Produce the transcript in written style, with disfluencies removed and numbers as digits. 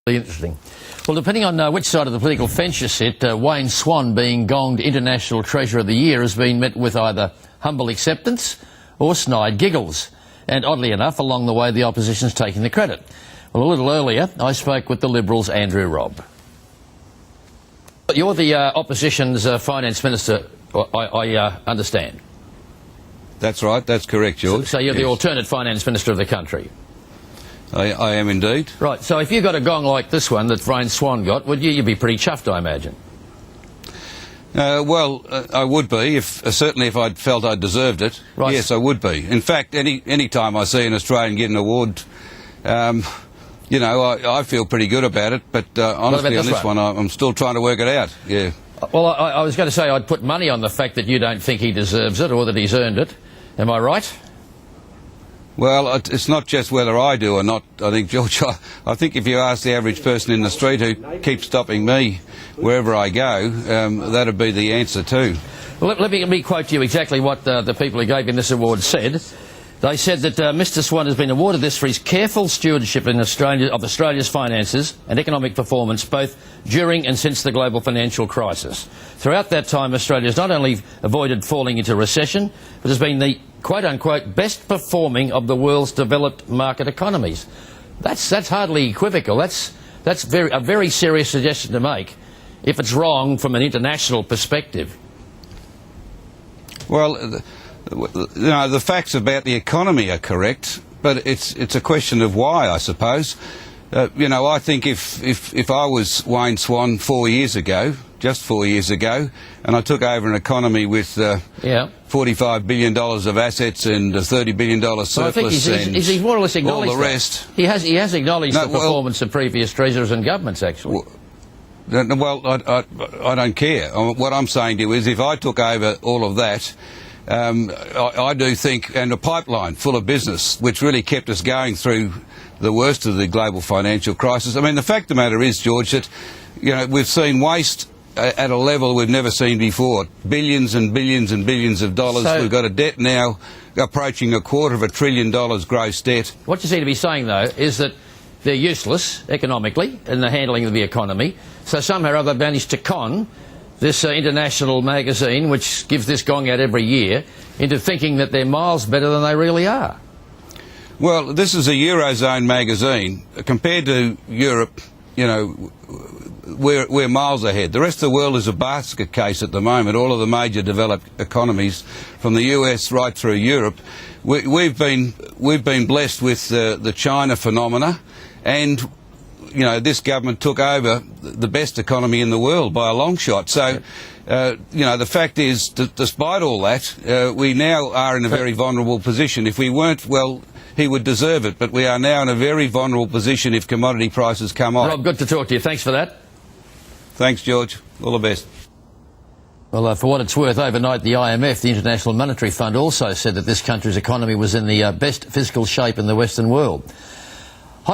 Interesting. Well, depending on which side of the political fence you sit, Wayne Swan being gonged International Treasure of the Year has been met with either humble acceptance or snide giggles. And oddly enough, along the way, the opposition's taking the credit. Well, a little earlier, I spoke with the Liberals' Andrew Robb. You're the opposition's finance minister, I understand. That's right, that's correct, George. So you're the alternate finance minister of the country? I am indeed. Right, so if you got a gong like this one that Wayne Swan got, would you'd be pretty chuffed, I imagine? I would be, certainly if I'd felt I deserved it. Right. Yes, I would be. In fact, any time I see an Australian get an award, you know, I feel pretty good about it, but honestly on this one I'm still trying to work it out, yeah. Well, I was going to say I'd put money on the fact that you don't think he deserves it or that he's earned it. Am I right? Well, it's not just whether I do or not. I think, George, I think if you ask the average person in the street who keeps stopping me wherever I go, that'd be the answer too. Well, let me quote you exactly what the people who gave him this award said. They said that Mr Swan has been awarded this for his careful stewardship of Australia's finances and economic performance both during and since the global financial crisis. Throughout that time, Australia has not only avoided falling into recession, but has been the quote-unquote best performing of the world's developed market economies. That's hardly equivocal. That's a very serious suggestion to make if it's wrong from an international perspective. Well, you know, the facts about the economy are correct, but it's a question of why, I suppose. You know, I think if I was Wayne Swan 4 years ago, just 4 years ago, and I took over an economy with $45 billion of assets and a $30 billion surplus, well, I think he's more or less acknowledged all the rest. He has acknowledged the performance of previous treasurers and governments, actually. Well, I don't care. What I'm saying to you is if I took over all of that, I do think, and a pipeline full of business, which really kept us going through the worst of the global financial crisis. I mean, the fact of the matter is, George, that, you know, we've seen waste at a level we've never seen before. Billions and billions and billions of dollars. So we've got a debt now approaching $250 billion gross debt. What you seem to be saying, though, is that they're useless economically in the handling of the economy. So somehow or other they've managed to con this international magazine, which gives this gong out every year, into thinking that they're miles better than they really are. Well, this is a Eurozone magazine. Compared to Europe, you know, we're miles ahead. The rest of the world is a basket case at the moment. All of the major developed economies, from the US right through Europe, we've been blessed with the China phenomena, and you know, this government took over the best economy in the world by a long shot. So, you know, the fact is, despite all that, we now are in a very vulnerable position. If we weren't, well, he would deserve it. But we are now in a very vulnerable position if commodity prices come off. Rob, good to talk to you. Thanks for that. Thanks, George. All the best. Well, for what it's worth, overnight the IMF, the International Monetary Fund, also said that this country's economy was in the best fiscal shape in the Western world.